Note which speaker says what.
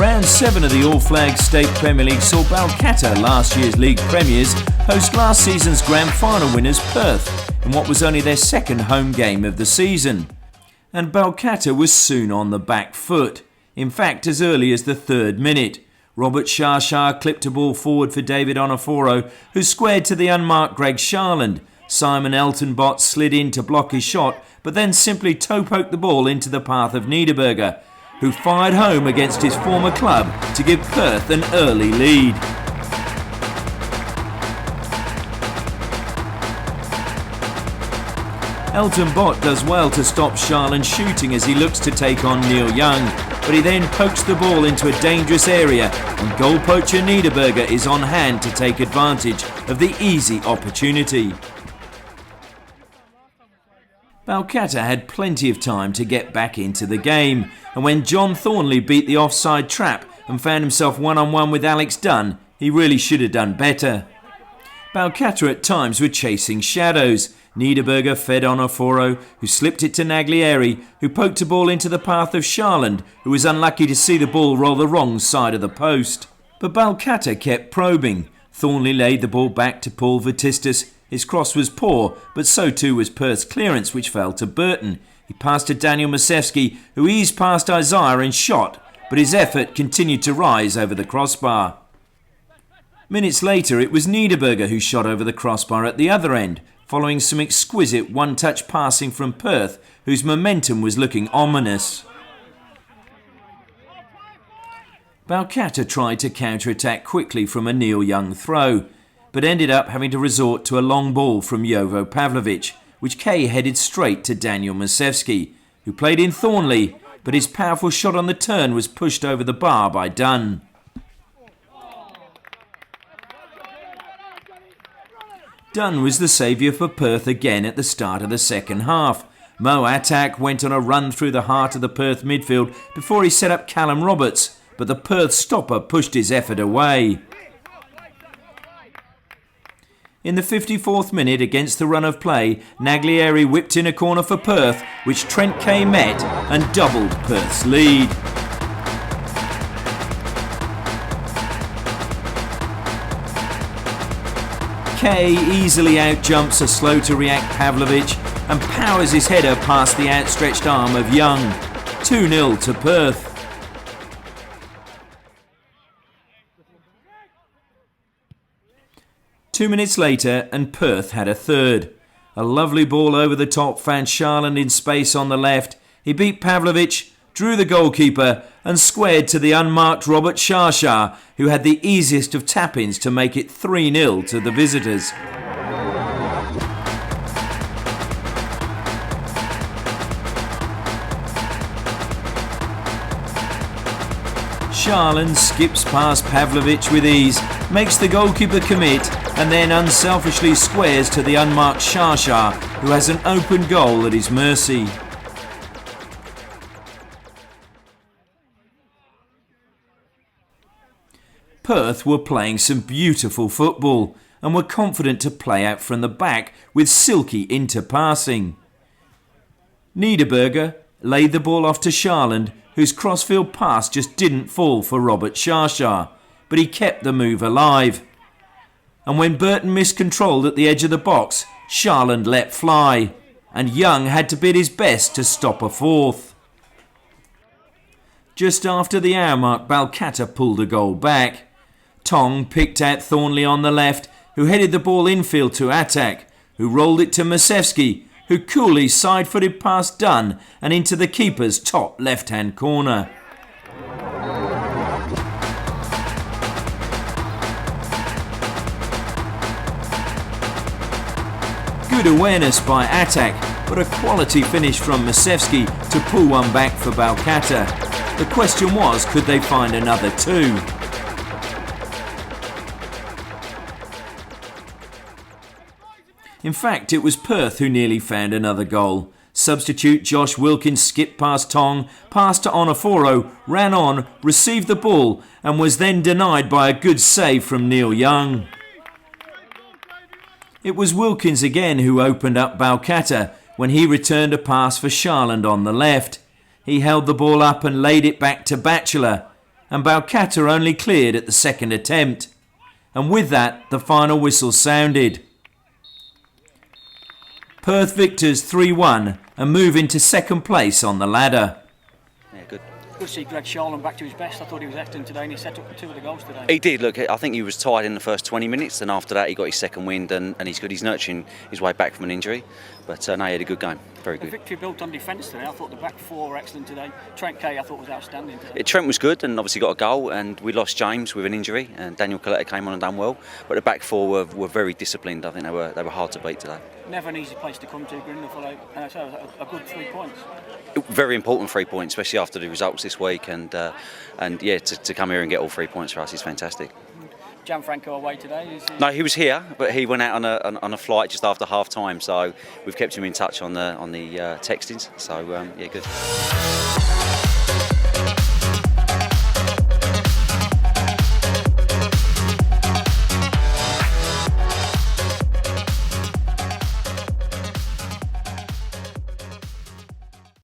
Speaker 1: Round 7 of the All Flags State Premier League saw Balcatta, last year's league premiers, host last season's grand final winners Perth in what was only their second home game of the season. And Balcatta was soon on the back foot. In fact, as early as the 3rd minute, Robert Shah clipped a ball forward for David Onoforo, who squared to the unmarked Greg Sharland. Simon Eltonbot slid in to block his shot, but then simply toe-poked the ball into the path of Niederberger, who fired home against his former club to give Perth an early lead. Eltonbot does well to stop Sharland shooting as he looks to take on Neil Young, but he then pokes the ball into a dangerous area and goal poacher Niederberger is on hand to take advantage of the easy opportunity. Balcatta had plenty of time to get back into the game, and when John Thornley beat the offside trap and found himself one-on-one with Alex Dunn, he really should have done better. Balcatta at times were chasing shadows. Niederberger fed Onoforo, who slipped it to Naglieri, who poked a ball into the path of Sharland, who was unlucky to see the ball roll the wrong side of the post. But Balcatta kept probing. Thornley laid the ball back to Paul Vatistas. His cross was poor, but so too was Perth's clearance, which fell to Burton. He passed to Daniel Masevski, who eased past Isaiah and shot, but his effort continued to rise over the crossbar. Minutes later, it was Niederberger who shot over the crossbar at the other end, following some exquisite one-touch passing from Perth, whose momentum was looking ominous. Balcatta tried to counter-attack quickly from a Neil Young throw, but ended up having to resort to a long ball from Jovo Pavlovic, which Kay headed straight to Daniel Masevski, who played in Thornley, but his powerful shot on the turn was pushed over the bar by Dunn. Dunn was the saviour for Perth again at the start of the second half. Mo Attack went on a run through the heart of the Perth midfield before he set up Callum Roberts, but the Perth stopper pushed his effort away. In the 54th minute, against the run of play, Naglieri whipped in a corner for Perth, which Trent Kay met and doubled Perth's lead. Kay easily outjumps a slow-to-react Pavlovic and powers his header past the outstretched arm of Young. 2-0 to Perth. Two minutes later, and Perth had a third. A lovely ball over the top found Sharland in space on the left. He beat Pavlovic, drew the goalkeeper, and squared to the unmarked Robert Shah, who had the easiest of tap-ins to make it 3-0 to the visitors. Sharland skips past Pavlovic with ease, makes the goalkeeper commit, and then unselfishly squares to the unmarked Shah, who has an open goal at his mercy. Perth were playing some beautiful football and were confident to play out from the back with silky interpassing. Niederberger laid the ball off to Sharland, whose crossfield pass just didn't fall for Robert Shah, but he kept the move alive. And when Burton miscontrolled at the edge of the box, Sharland let fly, and Young had to bid his best to stop a fourth. Just after the hour mark, Balcatta pulled a goal back. Tong picked out Thornley on the left, who headed the ball infield to Attack, who rolled it to Masevski, who coolly side-footed past Dunn and into the keeper's top left-hand corner. Good awareness by Attack, but a quality finish from Masevski to pull one back for Balcatta. The question was, could they find another two? In fact, it was Perth who nearly found another goal. Substitute Josh Wilkins skipped past Tong, passed to Onoforo, ran on, received the ball, and was then denied by a good save from Neil Young. It was Wilkins again who opened up Balcatta when he returned a pass for Sharland on the left. He held the ball up and laid it back to Batchelor, and Balcatta only cleared at the second attempt. And with that, the final whistle sounded. Perth victors 3-1 and move into second place on the ladder.
Speaker 2: Yeah, good.
Speaker 3: Good to see Greg Sharland back to his best. I thought he was excellent today, and he set up 2 of the goals today.
Speaker 2: He did. Look, I think he was tired in the first 20 minutes, and after that he got his second wind, and he's good. He's nurturing his way back from an injury, but no, he had a good game. Very good.
Speaker 3: The victory built on defence today. I thought the back 4 were excellent today. Trent Kay I thought was outstanding today.
Speaker 2: Trent was good and obviously got a goal, and we lost James with an injury, and Daniel Coletta came on and done well, but the back 4 were very disciplined. I think they were hard to beat today.
Speaker 3: Never an easy place to come to, Grindle, so a good 3 points.
Speaker 2: Very important 3 points, especially after the results this week, and yeah, to come here and get all 3 points for us is fantastic.
Speaker 3: Gianfranco away today?
Speaker 2: No, he was here, but he went out on a flight just after half time, so we've kept him in touch on the textings. So yeah, good.